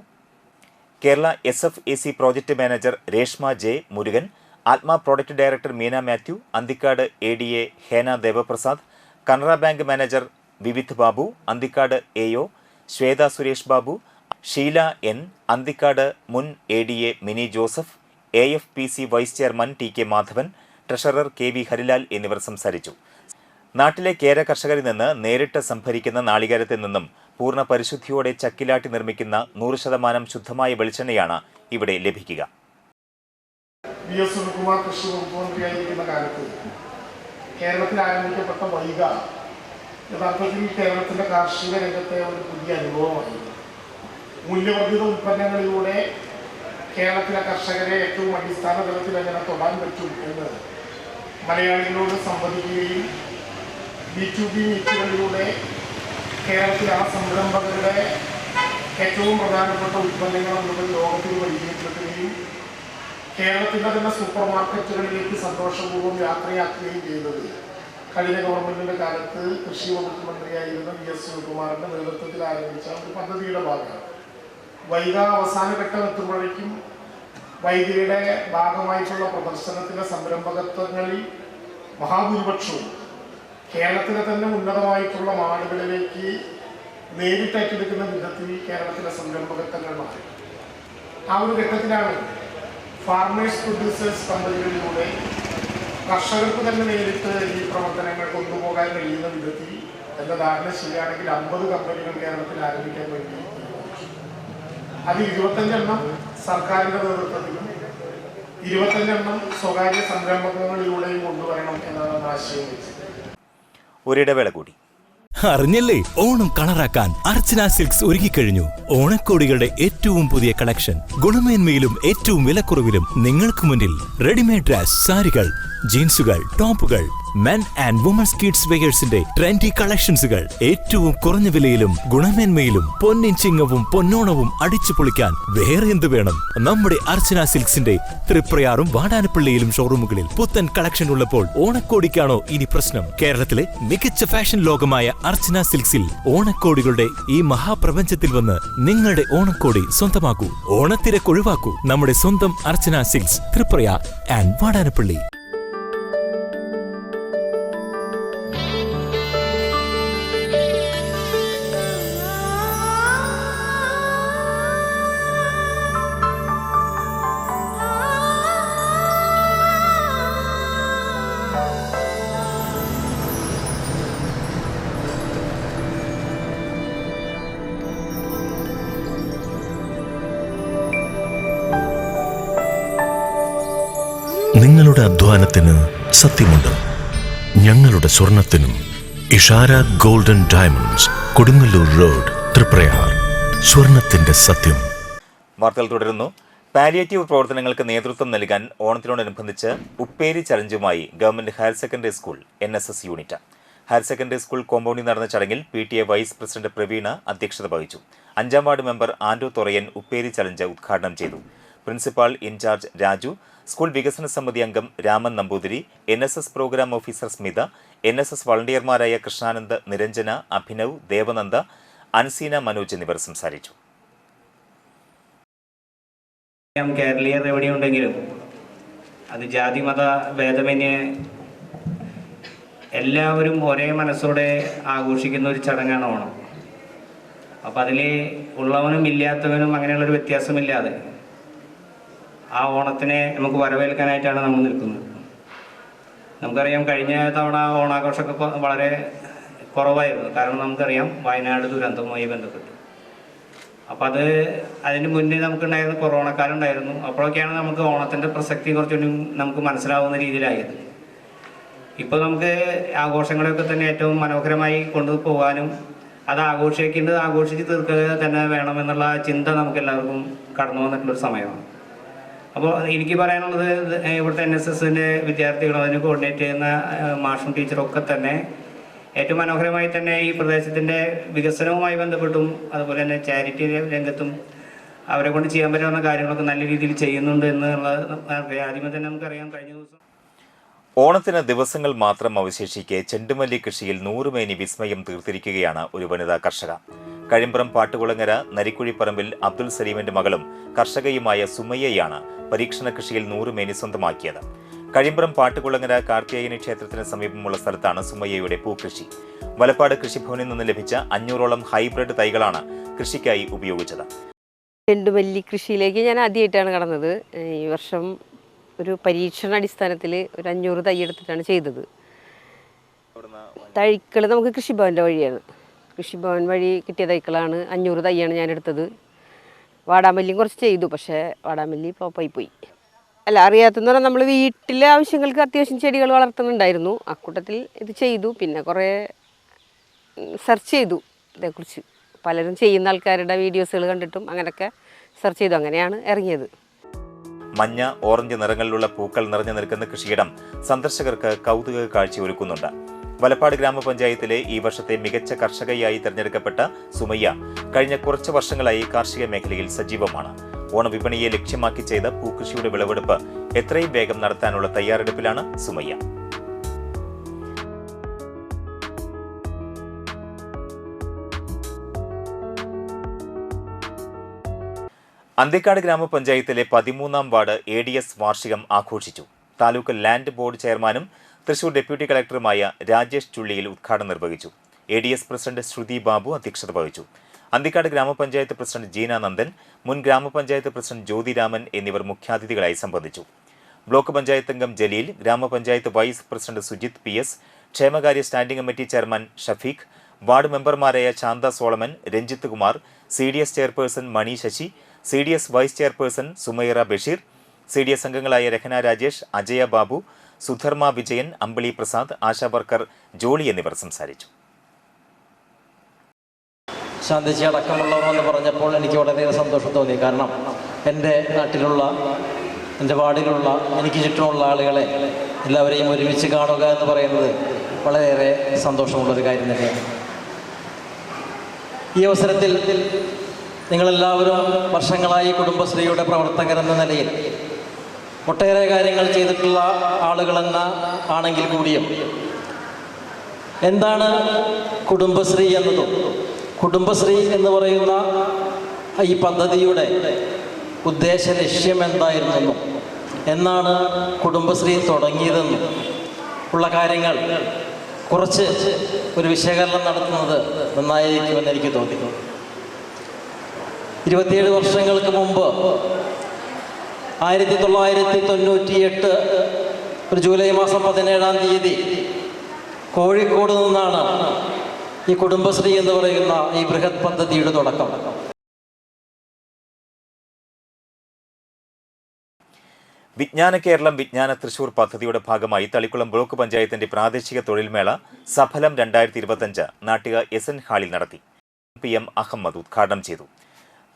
Kerala SFAC project manager Reshma J Murugan, Athma product director Meena Mathew, Anthikad ADA Hena Devaprasad, Canara bank manager Vividh Babu, Anthikad AO Shwetha Suresh Babu, Sheela N, Anthikad മുൻ ADA Mini Joseph, AFPC vice chairman TK Madhavan, treasurer KV Harilal എന്നിവർ സംസാരിച്ചു. നാട്ടിലെ കേര കർഷകരിൽ നിന്ന് നേരിട്ട് സംഭരിക്കുന്ന നാളികേരത്തിൽ നിന്നും പൂർണ്ണ പരിശുദ്ധിയോടെ ചക്കിലാട്ടി നിർമ്മിക്കുന്ന 100% ശുദ്ധമായ വെളിച്ചെണ്ണയാണ് ഇവിടെ ലഭിക്കുക. VS സുനിൽകുമാർ കൃഷി വകുപ്പ് മന്ത്രിയായിരിക്കുന്ന കാലത്ത് കേരളത്തിൽ ആരംഭിക്കപ്പെട്ട വൈഗ യഥാർത്ഥത്തിൽ കേരളത്തിൻ്റെ കാർഷിക രംഗത്തെ ഒരു പുതിയ അനുഭവമായി. മൂല്യവർദ്ധിത ഉൽപ്പന്നങ്ങളിലൂടെ കേരളത്തിലെ കർഷകരെ ഏറ്റവും അടിസ്ഥാന തലത്തിൽ എങ്ങനെ തൊടാൻ പറ്റും എന്ന് മലയാളികളോട് സംവദിക്കുകയും B2B മീറ്റുകളിലൂടെ കേരളത്തിലെ ആ സംരംഭകരുടെ ഏറ്റവും പ്രധാനപ്പെട്ട ഉൽപ്പന്നങ്ങൾ എന്നുള്ളത് ലോകത്തിന് പരിചയപ്പെടുത്തുകയും കേരളത്തിൻ്റെ തന്നെ സൂപ്പർ മാർക്കറ്റുകളിലേക്ക് സന്തോഷപൂർവ്വം യാത്രയാക്കുകയും ചെയ്തത് കഴിഞ്ഞ ഗവൺമെൻറ്റിൻ്റെ കാലത്ത് കൃഷി വകുപ്പ് മന്ത്രിയായിരുന്ന VS സുനിൽകുമാറിൻ്റെ നേതൃത്വത്തിൽ ആരംഭിച്ച ഒരു പദ്ധതിയുടെ ഭാഗമാണ്. വൈഗ അവസാന ഘട്ടം എത്തുമ്പോഴേക്കും വൈഗയുടെ ഭാഗമായിട്ടുള്ള പ്രദർശനത്തിലെ സംരംഭകത്വങ്ങളിൽ മഹാഭൂരിപക്ഷവും കേരളത്തിലെ തന്നെ ഉന്നതമായിട്ടുള്ള നാടുകളിലേക്ക് നേരിട്ടേറ്റെടുക്കുന്ന വിധത്തിൽ കേരളത്തിലെ സംരംഭകത്വങ്ങൾ മാറി. ആ ഒരു ഘട്ടത്തിലാണ് ഫാർമേഴ്സ് പ്രൊഡ്യൂസേഴ്സ് കമ്പനികളിലൂടെ കർഷകർക്ക് തന്നെ നേരിട്ട് ഈ പ്രവർത്തനങ്ങൾ കൊണ്ടുപോകാൻ കഴിയുന്ന വിധത്തിൽ എൻ്റെ ധാരണ ശരിയാണെങ്കിൽ 50 കമ്പനികൾ കേരളത്തിൽ ആരംഭിക്കാൻ വേണ്ടി അത് 25 എണ്ണം സർക്കാരിൻ്റെ നേതൃത്വത്തിലും 25 എണ്ണം സ്വകാര്യ സംരംഭങ്ങളിലൂടെയും കൊണ്ടുവരണം എന്നാണ് ആശയം വെച്ചത്. ഒരിടവേള കൂടി. അറിഞ്ഞല്ലേ, ഓണം കളറാക്കാൻ അർച്ചന സിൽക്സ് ഒരുങ്ങിക്കഴിഞ്ഞു. ഓണക്കോടികളുടെ ഏറ്റവും പുതിയ കളക്ഷൻ ഗുണമേന്മയിലും ഏറ്റവും വിലക്കുറവിലും നിങ്ങൾക്ക് മുന്നിൽ. റെഡിമെയ്ഡ് ഡ്രസ്, സാരികൾ, ജീൻസുകൾ, ടോപ്പുകൾ, മെൻ ആൻഡ് വുമൻസ് കിഡ്സ് വെയേഴ്സിന്റെ ട്രെൻഡി കളക്ഷൻസുകൾ ഏറ്റവും കുറഞ്ഞ വിലയിലും ഗുണമേന്മയിലും. പൊന്നിൻ ചിങ്ങവും പൊന്നോണവും അടിച്ചു പൊളിക്കാൻ വേറെ എന്ത് വേണം? നമ്മുടെ അർച്ചന സിൽക്സിന്റെ തൃപ്രയാറും വാടാനപ്പള്ളിയിലും ഷോറൂമുകളിൽ പുത്തൻ കളക്ഷൻ ഉള്ളപ്പോൾ ഓണക്കോടിക്കാണോ ഇനി പ്രശ്നം? കേരളത്തിലെ മികച്ച ഫാഷൻ ലോകമായ അർച്ചന സിൽക്സിൽ ഓണക്കോടികളുടെ ഈ മഹാപ്രപഞ്ചത്തിൽ വന്ന് നിങ്ങളുടെ ഓണക്കോടി സ്വന്തമാക്കൂ. ഓണത്തിരക്കൊഴിവാക്കൂ. നമ്മുടെ സ്വന്തം അർച്ചന സിൽക്സ്, തൃപ്രയാർ ആൻഡ് വാടാനപ്പള്ളി. നിങ്ങളുടെ അധ്വാനത്തിന് സത്യമുണ്ട്. ഞങ്ങളുടെ സ്വർണത്തിനും. Ishara golden diamonds, Kodungallur road, Triprayar. സ്വർണത്തിന്റെ സത്യം. വാർത്തകൾ തുടരുന്നു. പാലിയേറ്റീവ് പ്രവർത്തനങ്ങൾക്ക് നേതൃത്വം നൽകാൻ ഓണത്തിനോടനുബന്ധിച്ച് ഉപ്പേരി ചലഞ്ചുമായി government higher secondary school NSS unit. Higher secondary school കോമ്പൗണ്ടിൽ നടന്ന ചടങ്ങിൽ PTA വൈസ് പ്രസിഡന്റ് പ്രവീണ അധ്യക്ഷത വഹിച്ചു. 5ാം വാർഡ് മെമ്പർ ആൻഡോ തൊറയൻ ഉപ്പേരി ചലഞ്ച് ഉദ്ഘാടനം ചെയ്തു. പ്രിൻസിപ്പാൾ ഇൻചാർജ് രാജു, സ്കൂൾ വികസന സമിതി അംഗം Raman Namboothiri, NSS programme officer Smitha, NSS വളണ്ടിയർമാരായ കൃഷ്ണാനന്ദ്, നിരഞ്ജന, അഭിനവ്, ദേവനന്ദ, അൻസീന, മനോജ് എന്നിവർ സംസാരിച്ചു. കേരളീയർ എവിടെയുണ്ടെങ്കിലും അത് ജാതി മത ഭേദമന്യേ എല്ലാവരും ഒരേ മനസ്സോടെ ആഘോഷിക്കുന്ന ഒരു ചടങ്ങാണ് ഓണം. അപ്പം അതിൽ ഉള്ളവനും ഇല്ലാത്തവനും അങ്ങനെയുള്ളൊരു വ്യത്യാസമില്ലാതെ ആ ഓണത്തിനെ നമുക്ക് വരവേൽക്കാനായിട്ടാണ് നമ്മൾ നിൽക്കുന്നത്. നമുക്കറിയാം കഴിഞ്ഞ തവണ ഓണാഘോഷമൊക്കെ വളരെ കുറവായിരുന്നു. കാരണം നമുക്കറിയാം വയനാട് ദുരന്തവുമായി ബന്ധപ്പെട്ട്. അപ്പം അതിന് മുന്നേ നമുക്കുണ്ടായിരുന്ന കൊറോണ കാലം ഉണ്ടായിരുന്നു. അപ്പോഴൊക്കെയാണ് നമുക്ക് ഓണത്തിൻ്റെ പ്രസക്തി കുറച്ചുകൂടി നമുക്ക് മനസ്സിലാവുന്ന രീതിയിലായത്. ഇപ്പോൾ നമുക്ക് ആഘോഷങ്ങളെയൊക്കെ തന്നെ ഏറ്റവും മനോഹരമായി കൊണ്ടുപോകാനും അത് ആഘോഷിച്ച് തീർക്കുക തന്നെ വേണമെന്നുള്ള ചിന്ത നമുക്ക് എല്ലാവർക്കും കടന്നു വന്നിട്ടുള്ളൊരു സമയമാണ്. അപ്പോൾ എനിക്ക് പറയാനുള്ളത് ഇവിടുത്തെ NSSൻ്റെ വിദ്യാർത്ഥികളും അതിന് കോർഡിനേറ്റ് ചെയ്യുന്ന മാഷും ടീച്ചറും ഒക്കെ തന്നെ ഏറ്റവും മനോഹരമായി തന്നെ ഈ പ്രദേശത്തിൻ്റെ വികസനവുമായി ബന്ധപ്പെട്ടും അതുപോലെ തന്നെ ചാരിറ്റി രംഗത്തും അവരെ കൊണ്ട് ചെയ്യാൻ പറ്റാവുന്ന കാര്യങ്ങളൊക്കെ നല്ല രീതിയിൽ ചെയ്യുന്നുണ്ട് എന്നുള്ളത് ആദ്യമേ തന്നെ നമുക്കറിയാം. കഴിഞ്ഞ ദിവസം ഓണത്തിന് ദിവസങ്ങൾ മാത്രം അവശേഷിക്കെ ചെണ്ടുമല്ലി കൃഷിയിൽ 100 മേനി വിസ്മയം തീർത്തിരിക്കുകയാണ് ഒരു വനിതാ കർഷക. കഴിമ്പ്രം പാട്ടുകുളങ്ങര നരിക്കുഴിപ്പറമ്പിൽ അബ്ദുൽ സലീമിന്റെ മകളും കർഷകയുമായ സുമയ്യയാണ് പരീക്ഷണ കൃഷിയിൽ 100 മേനി സ്വന്തമാക്കിയത്. കഴിമ്പ്രം പാട്ടുകുളങ്ങര കാർത്തികേയനി ക്ഷേത്രത്തിന് സമീപമുള്ള സ്ഥലത്താണ് സുമയ്യയുടെ പൂക്കൃഷി. വലപ്പാട് കൃഷിഭവനിൽ നിന്ന് ലഭിച്ച 500ഓളം ഹൈബ്രിഡ് തൈകളാണ് കൃഷിക്കായി ഉപയോഗിച്ചത്. ചെണ്ടുമല്ലി കൃഷിയിലേക്ക് ഞാൻ ആദ്യമായിട്ടാണ് കടന്നത്. ഈ വർഷം ഒരു പരീക്ഷണാടിസ്ഥാനത്തിൽ ഒരു 500 തൈ എടുത്തിട്ടാണ് ചെയ്തത്. തൈകൾ നമുക്ക് കൃഷിഭവൻ്റെ വഴിയാണ്. കൃഷിഭവൻ വഴി കിട്ടിയ തൈകളാണ്. 500 തൈയാണ് ഞാൻ എടുത്തത്. വാടാമല്ലിയും കുറച്ച് ചെയ്തു, പക്ഷേ വാടാമല്ലി ഫ്ലോപ്പായി പോയി. അല്ല, അറിയാത്തെന്ന് പറഞ്ഞാൽ നമ്മൾ വീട്ടിലെ ആവശ്യങ്ങൾക്ക് അത്യാവശ്യം ചെടികൾ വളർത്തുന്നുണ്ടായിരുന്നു. അക്കൂട്ടത്തിൽ ഇത് ചെയ്തു. പിന്നെ കുറേ സെർച്ച് ചെയ്തു ഇതേക്കുറിച്ച്. പലരും ചെയ്യുന്ന ആൾക്കാരുടെ വീഡിയോസുകൾ കണ്ടിട്ടും അങ്ങനെയൊക്കെ സെർച്ച് ചെയ്തു. അങ്ങനെയാണ് ഇറങ്ങിയത്. മഞ്ഞ, ഓറഞ്ച് നിറങ്ങളിലുള്ള പൂക്കൾ നിറഞ്ഞു നിൽക്കുന്ന കൃഷിയിടം സന്ദർശകർക്ക് കൗതുക കാഴ്ചയൊരുക്കുന്നുണ്ട്. വലപ്പാട് ഗ്രാമപഞ്ചായത്തിലെ ഈ വർഷത്തെ മികച്ച കർഷകയായി തെരഞ്ഞെടുക്കപ്പെട്ട സുമയ്യ കഴിഞ്ഞ കുറച്ച് വർഷങ്ങളായി കാർഷിക മേഖലയിൽ സജീവമാണ്. ഓണവിപണിയെ ലക്ഷ്യമാക്കി ചെയ്ത പൂക്കൃഷിയുടെ വിളവെടുപ്പ് എത്രയും വേഗം നടത്താനുള്ള തയ്യാറെടുപ്പിലാണ് സുമയ്യ. അന്തിക്കാട് ഗ്രാമപഞ്ചായത്തിലെ 13ാം വാർഡ് ADS വാർഷികം ആഘോഷിച്ചു. താലൂക്ക് ലാൻഡ് ബോർഡ് ചെയർമാനും തൃശൂർ ഡെപ്യൂട്ടി കളക്ടറുമായ രാജേഷ് ചുള്ളിയിൽ ഉദ്ഘാടനം നിർവഹിച്ചു. ADS പ്രസിഡന്റ് ശ്രുതി ബാബു അധ്യക്ഷത വഹിച്ചു. അന്തിക്കാട് ഗ്രാമപഞ്ചായത്ത് പ്രസിഡന്റ് ജീന നന്ദൻ, മുൻ ഗ്രാമപഞ്ചായത്ത് പ്രസിഡന്റ് ജ്യോതിരാമൻ എന്നിവർ മുഖ്യാതിഥികളായി സംബന്ധിച്ചു. ബ്ലോക്ക് പഞ്ചായത്ത് അംഗം ജലീൽ, ഗ്രാമപഞ്ചായത്ത് വൈസ് പ്രസിഡന്റ് സുജിത് PS, ക്ഷേമകാര്യ standing committee chairman Shafeeq, ward മെമ്പർമാരായ Shantha Solomon, Ranjith Kumar, CDS chairperson Mani Sasi, CDS vice chairperson Sumaira Basheer, CDS അംഗങ്ങളായ രഹന രാജേഷ്, അജയ ബാബു, സുധർമ്മ വിജയൻ, അമ്പിളി പ്രസാദ്, ആശാ വർക്കർ ജോളി എന്നിവർ സംസാരിച്ചു. ശാന്തിജി അടക്കമുള്ളവർ എന്ന് പറഞ്ഞപ്പോൾ എനിക്ക് വളരെയേറെ സന്തോഷം തോന്നി. കാരണം എൻ്റെ നാട്ടിലുള്ള, എൻ്റെ വാർഡിലുള്ള, എനിക്ക് ചുറ്റുമുള്ള ആളുകളെ എല്ലാവരെയും ഒരുമിച്ച് കാണുക എന്ന് പറയുന്നത് വളരെയേറെ സന്തോഷമുള്ളൊരു കാര്യം തന്നെയാണ്. ഈ അവസരത്തിൽ നിങ്ങളെല്ലാവരും വർഷങ്ങളായി കുടുംബശ്രീയുടെ പ്രവർത്തകരെന്ന നിലയിൽ ഒട്ടേറെ കാര്യങ്ങൾ ചെയ്തിട്ടുള്ള ആളുകളെന്ന ആണെങ്കിൽ കൂടിയും എന്താണ് കുടുംബശ്രീ എന്നതും കുടുംബശ്രീ എന്ന് പറയുന്ന ഈ പദ്ധതിയുടെ ഉദ്ദേശ ലക്ഷ്യം എന്തായിരുന്നെന്നും എന്നാണ് കുടുംബശ്രീ തുടങ്ങിയതെന്നും ഉള്ള കാര്യങ്ങൾ കുറച്ച് ഒരു വിശകലനം നടത്തുന്നത് നന്നായിരിക്കുമെന്ന് എനിക്ക് തോന്നി. 27 വർഷങ്ങൾക്ക് മുമ്പ് 1998 ഒരു ജൂലൈ മാസം 17-ാം തീയതി കോഴിക്കോട് നിന്നാണ് ഈ കുടുംബശ്രീ എന്ന് പറയുന്ന ഈ ബൃഹത് പദ്ധതിയുടെ തുടക്കം. വിജ്ഞാന കേരളം വിജ്ഞാന തൃശൂർ പദ്ധതിയുടെ ഭാഗമായി തളിക്കുളം ബ്ലോക്ക് പഞ്ചായത്തിന്റെ പ്രാദേശിക തൊഴിൽമേള സഫലം 2025 നാട്ടിക SN ഹാളിൽ നടത്തി. PM അഹമ്മദ് ഉദ്ഘാടനം ചെയ്തു.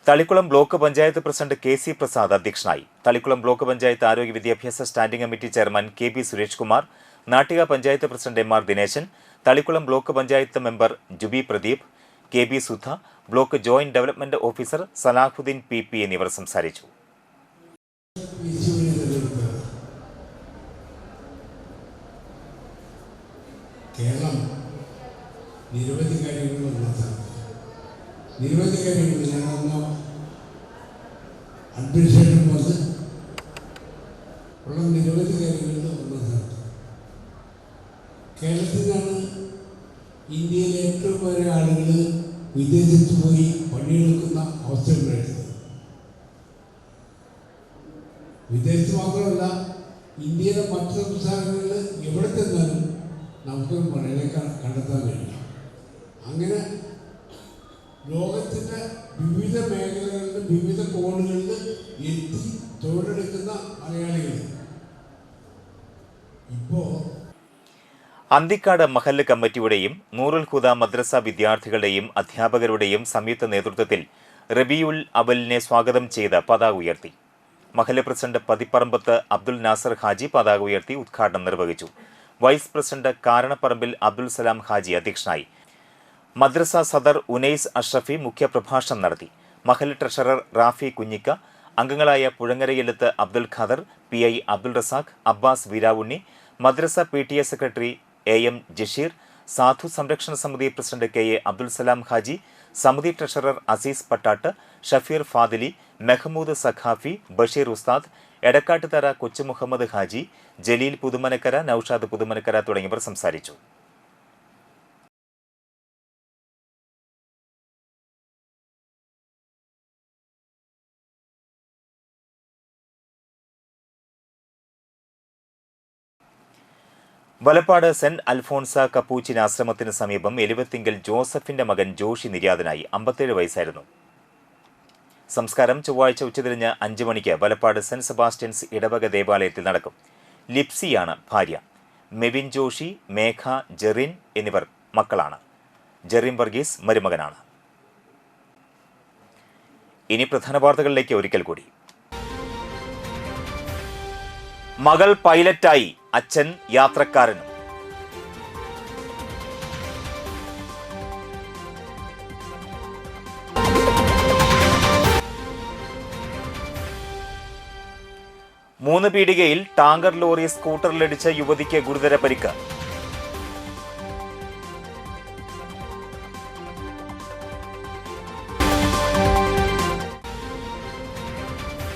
Thalikulam block panchayat president KC Prasad അധ്യക്ഷനായി. തളിക്കുളം ബ്ലോക്ക് പഞ്ചായത്ത് ആരോഗ്യ വിദ്യാഭ്യാസ standing committee chairman KB Suresh Kumar, Nattika panchayat president MR Dineshan, Thalikulam block panchayat member Jubi Pradeep, KB Sudha, block joint development officer Salahuddin PP എന്നിവർ സംസാരിച്ചു. കേരളം നിരവധി കാര്യങ്ങളുള്ളതാണ്. നിരവധി കാര്യങ്ങൾ ഞാനൊന്ന് അഡ്മിനിസ്ട്രേഷൻ വന്ന് ഉള്ള നിരവധി കാര്യങ്ങളിൽ ഉള്ളതാണ്. കേരളത്തിലാണ് ഇന്ത്യയിലെ ഏറ്റവും കൂടുതൽ ആളുകൾ വിദേശത്ത് പോയി പണിയെടുക്കുന്ന അവസരങ്ങളുണ്ട്. വിദേശത്ത് മാത്രമല്ല, ഇന്ത്യയിലെ മറ്റ് സംസ്ഥാനങ്ങളിൽ എവിടെ ചെന്നാലും നമുക്ക് മലയാളി കണ്ടെത്താൻ കഴിയില്ല. അങ്ങനെ ലോകത്തിൻ്റെ വിവിധ മേഖലകളിൽ വിവിധ കോണുകളിൽ എത്തി തൊഴിലെടുക്കുന്ന മലയാളികൾ ഇപ്പോൾ അന്തിക്കാട് മഹല്ല് കമ്മിറ്റിയുടെയും നൂറുൽ ഹുദ മദ്രസ വിദ്യാർത്ഥികളുടെയും അധ്യാപകരുടെയും സംയുക്ത നേതൃത്വത്തിൽ റബിയുൽ അവലിനെ സ്വാഗതം ചെയ്ത് പതാക ഉയർത്തി. മഹല്ല് പ്രസിഡന്റ് പതിപ്പറമ്പത്ത് അബ്ദുൽ നാസർ ഹാജി പതാക ഉയർത്തി ഉദ്ഘാടനം നിർവഹിച്ചു. വൈസ് പ്രസിഡന്റ് കാരണപ്പറമ്പിൽ അബ്ദുൽ സലാം ഹാജി അധ്യക്ഷനായി. മദ്രസ സദർ ഉനൈസ് അഷ്റഫി മുഖ്യപ്രഭാഷണം നടത്തി. മഹല്ല് ട്രഷറർ റാഫി കുഞ്ഞിക്ക, അംഗങ്ങളായ Puzhangarayilath Abdul Khader, PI Abdul Razak, Abbas Veeravunni, madrasa PTA secretary AM Jasheer, സാധു സംരക്ഷണ സമിതി പ്രസിഡന്റ് KA അബ്ദുൽ സലാം ഹാജി, സമിതി ട്രഷറർ അസീസ് പട്ടാട്ട്, ഷഫീർ ഫാദിലി, മെഹമ്മൂദ് സഖാഫി, ബഷീർ ഉസ്താദ്, എടക്കാട്ടുതറ കൊച്ചു മുഹമ്മദ് ഹാജി, ജലീൽ പുതുമനക്കര, നൌഷാദ് പുതുമനക്കര തുടങ്ങിയവർ സംസാരിച്ചു. വലപ്പാട് സെന്റ് അൽഫോൺസ കപ്പൂച്ചിൻ ആശ്രമത്തിന് സമീപം എലുവത്തിങ്കൽ ജോസഫിന്റെ മകൻ ജോഷി നിര്യാതനായി. 57 വയസ്സായിരുന്നു. സംസ്കാരം ചൊവ്വാഴ്ച ഉച്ചതിരിഞ്ഞ് 5 മണിക്ക് വലപ്പാട് സെന്റ് സെബാസ്റ്റ്യൻസ് ഇടവക ദേവാലയത്തിൽ നടക്കും. ലിപ്സിയാണ് ഭാര്യ. മെവിൻ ജോഷി, മേഘ, ജെറിൻ എന്നിവർ മക്കളാണ്. ജെറിൻ വർഗീസ് മരുമകനാണ്. ഇനി പ്രധാന വാർത്തകളിലേക്ക് ഒരിക്കൽ കൂടി. മകൾ പൈലറ്റായി, അച്ഛൻ യാത്രക്കാരനും. മൂന്ന് പീടികയിൽ ടാങ്കർ ലോറി സ്കൂട്ടറിലിടിച്ച യുവതിക്ക് ഗുരുതര പരിക്ക്.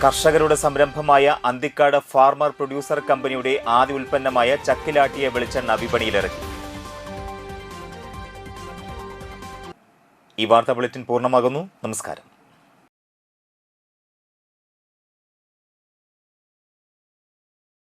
കർഷകരുടെ സംരംഭമായ അന്തിക്കാട് ഫാർമർ പ്രൊഡ്യൂസർ കമ്പനിയുടെ ആദ്യ ഉൽപ്പന്നമായ ചക്കിലാട്ടിയ വെളിച്ചെണ്ണ വിപണിയിലിറക്കി. ഈ വാർത്താ ബുള്ളറ്റിൻ പൂർണ്ണമാകുന്നു. നമസ്കാരം.